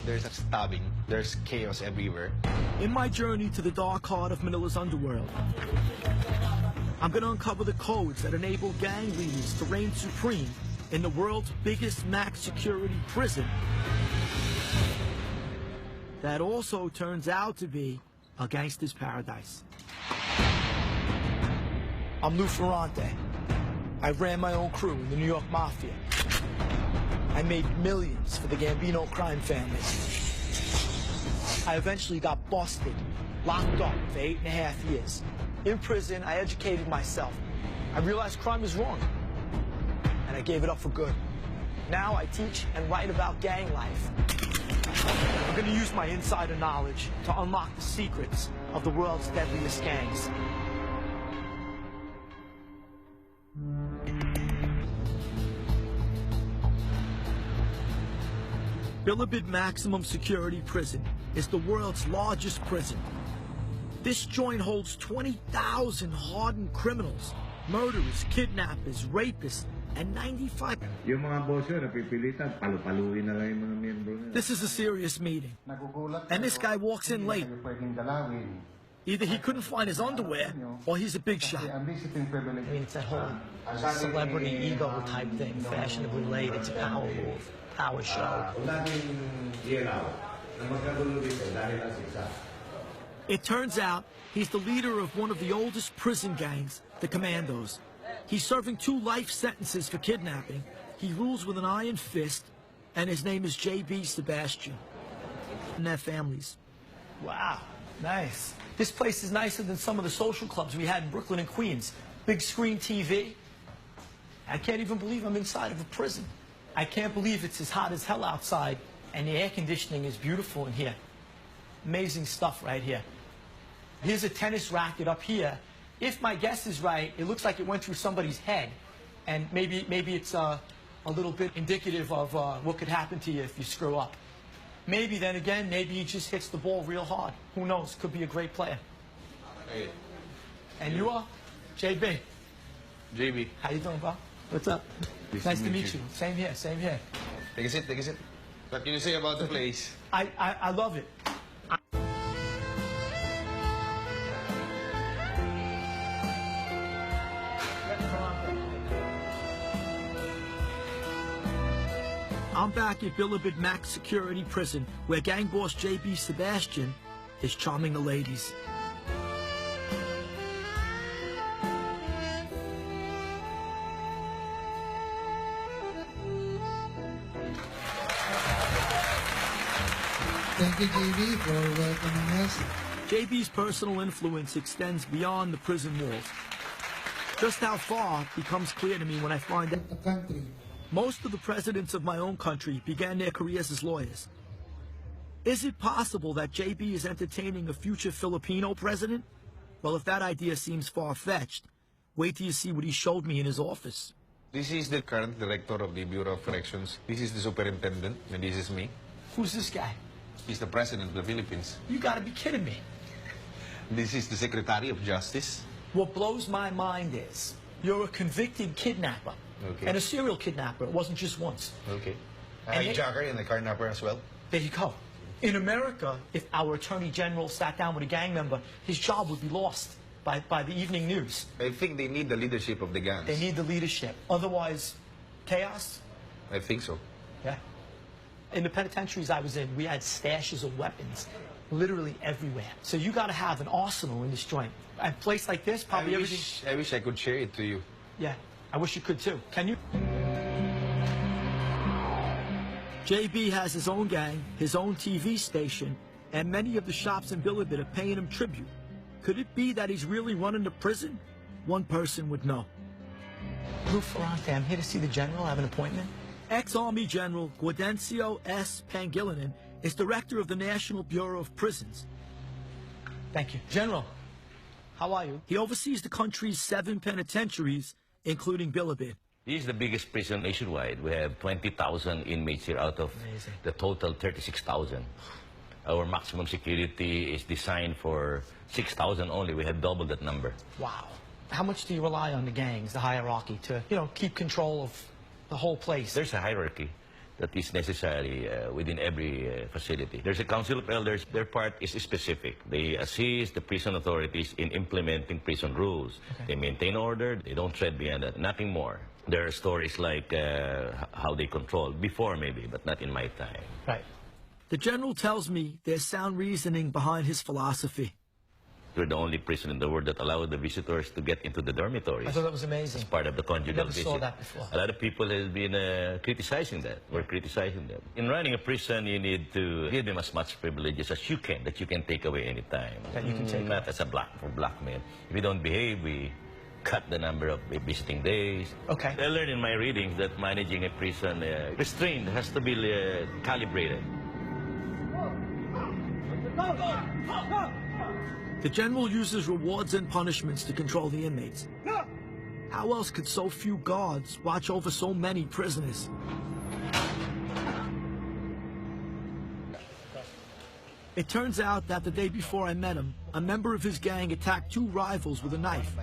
There's a stabbing. There's chaos everywhere. In my journey to the dark heart of Manila's underworld, I'm going to uncover the codes that enable gang leaders to reign supreme in the world's biggest max security prison that also turns out to be a gangster's paradise. I'm Lou Ferrante. I ran my own crew in the New York Mafia. I made millions for the Gambino crime family. I eventually got busted, locked up for 8.5 years. In prison, I educated myself. I realized crime is wrong, and I gave it up for good. Now I teach and write about gang life. I'm going to use my insider knowledge to unlock the secrets of the world's deadliest gangs. Bilibid Maximum Security Prison is the world's largest prison. This joint holds 20,000 hardened criminals, murderers, kidnappers, rapists, and 95... Yung mga boss yun, napipilitan, palu-paluin na lang yung mga miyembro nila. This is a serious meeting. And this guy walks in late. Either he couldn't find his underwear, or he's a big shot. I mean, it's that whole celebrity ego type thing, fashionably late. It's a power move, power show. It turns out he's the leader of one of the oldest prison gangs, the Commandos. He's serving 2 life sentences for kidnapping. He rules with an iron fist, and his name is J.B. Sebastian. And their families. Wow, nice. This place is nicer than some of the social clubs we had in Brooklyn and Queens. Big screen TV. I can't even believe I'm inside of a prison. I can't believe it's as hot as hell outside, and the air conditioning is beautiful in here. Amazing stuff right here. Here's a tennis racket up here. If my guess is right, it looks like it went through somebody's head, and maybe it's a little bit indicative of what could happen to you if you screw up. Maybe then again, maybe he just hits the ball real hard. Who knows? Could be a great player. Hey. And you are? JB. JB. How you doing, bro? What's up? Nice to meet you. Same here, same here. Take a seat, take a seat. What can you say about the place? I love it. I'm back at Bilibid Max Security Prison, where gang boss J.B. Sebastian is charming the ladies. Thank you, JB, for welcoming us. JB's personal influence extends beyond the prison walls. Just how far becomes clear to me when I find out The country. most of the presidents of my own country began their careers as lawyers. Is it possible that JB is entertaining a future Filipino president? Well, if that idea seems far-fetched, wait till you see what he showed me in his office. This is the current director of the Bureau of Corrections. This is the superintendent, and this is me. Who's this guy? He's the president of the Philippines. You gotta be kidding me. This is the Secretary of Justice. What blows my mind is you're a convicted kidnapper. Okay. And a serial kidnapper. It wasn't just once. Okay. And Hijacker and the carnapper as well. There you go. In America, if our Attorney General sat down with a gang member, his job would be lost by the evening news. I think they need the leadership of the gangs. They need the leadership. Otherwise, chaos? I think so. Yeah. In the penitentiaries I was in, we had stashes of weapons literally everywhere. So you got to have an arsenal in this joint. A place like this, probably everything... I wish I could share it to you. Yeah, I wish you could too. Can you? JB has his own gang, his own TV station, and many of the shops in Bilibid are paying him tribute. Could it be that he's really running the prison? One person would know. Lou Ferrante, I'm here to see the general. I have an appointment. Ex-Army General Gaudencio S. Pangilinan is director of the National Bureau of Prisons. Thank you. General, how are you? He oversees the country's 7 penitentiaries, including Bilibid. This is the biggest prison nationwide. We have 20,000 inmates here out of the total 36,000. Our maximum security is designed for 6,000 only. We have doubled that number. Wow. How much do you rely on the gangs, the hierarchy, to, keep control of the whole place? There's a hierarchy. that is necessary within every facility. There's a council of elders. Their part is specific. They assist the prison authorities in implementing prison rules. Okay. They maintain order. They don't tread beyond that. Nothing more. There are stories like how they control before maybe, but not in my time. Right. The general tells me there's sound reasoning behind his philosophy. We're the only prison in the world that allowed the visitors to get into the dormitories. I thought that was amazing. As part of the conjugal Never visit. saw that before. A lot of people have been criticizing that. We're criticizing them. In running a prison, you need to give them as much privileges as you can, that you can take away any time. That you can take Not as a blackmail. If you don't behave, we cut the number of visiting days. Okay. I learned in my readings that managing a prison, restraint has to be calibrated. The general uses rewards and punishments to control the inmates. How else could so few guards watch over so many prisoners? It turns out that the day before I met him, a member of his gang attacked two rivals with a knife.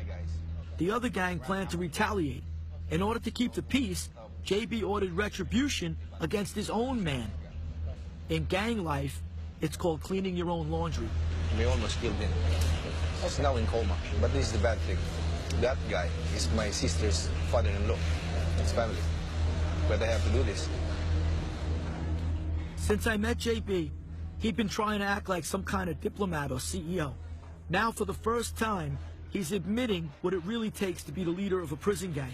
The other gang planned to retaliate. In order to keep the peace, JB ordered retribution against his own man. In gang life, it's called cleaning your own laundry. We almost killed him. He's now in coma. But this is the bad thing. That guy is my sister's father-in-law. His family. But I have to do this. Since I met JB, he'd been trying to act like some kind of diplomat or CEO. Now, for the first time, he's admitting what it really takes to be the leader of a prison gang.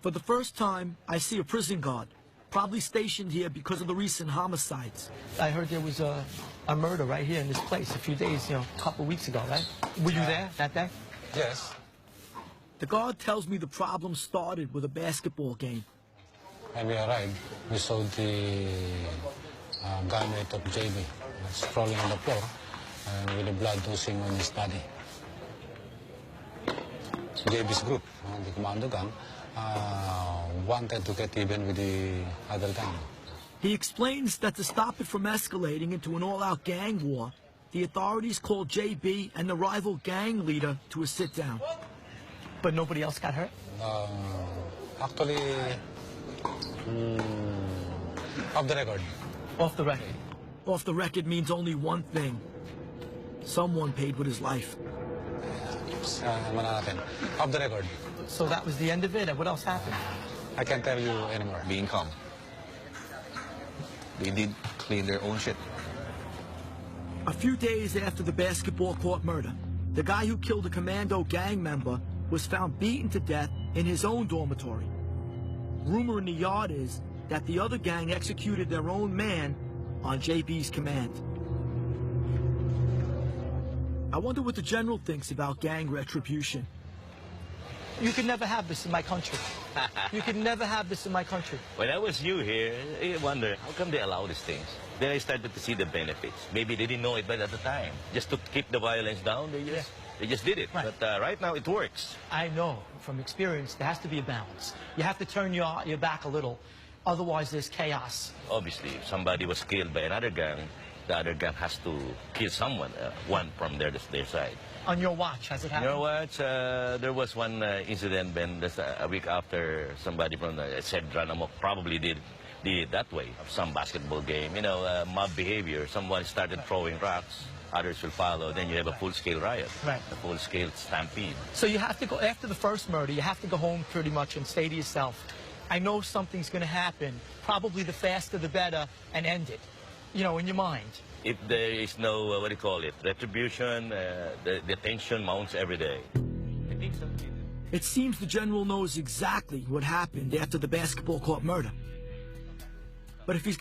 For the first time, I see a prison guard, probably stationed here because of the recent homicides. I heard there was a murder right here in this place a few days, a couple weeks ago, right? Were you there that day? Yes. The guard tells me the problem started with a basketball game. When we arrived, we saw the garment of JB sprawling on the floor and with the blood oozing on his body. JB's group, the commando gang, wanted to get even with the other gang. He explains that to stop it from escalating into an all-out gang war, the authorities called JB and the rival gang leader to a sit-down. But nobody else got hurt? Actually, off the record. Off the record. Off the record means only one thing. Someone paid with his life. Off the record. So that was the end of it? And what else happened? I can't tell you anymore. Being calm. They did clean their own shit. A few days after the basketball court murder, the guy who killed a commando gang member was found beaten to death in his own dormitory. Rumor in the yard is that the other gang executed their own man on JB's command. I wonder what the general thinks about gang retribution. You could never have this in my country. You could never have this in my country. When I was new here, I wonder, how come they allow these things? Then I started to see the benefits. Maybe they didn't know it at the time. Just to keep the violence down, they just did it. Right. But right now, it works. I know from experience there has to be a balance. You have to turn your back a little. Otherwise, there's chaos. Obviously, if somebody was killed by another gang, the other gang has to kill someone, one from their side. On your watch, has it happened? On your watch, there was one incident when a week after somebody from the Sedranamok probably did it that way. Some basketball game, mob behavior. Someone started throwing rocks, others will follow. Then you have a full-scale riot, right. A full-scale stampede. So you have to go, after the first murder, you have to go home pretty much and say to yourself, I know something's going to happen, probably the faster the better, and end it, in your mind. If there is no, retribution, the tension mounts every day. I think so. It seems the general knows exactly what happened after the basketball court murder. But if he's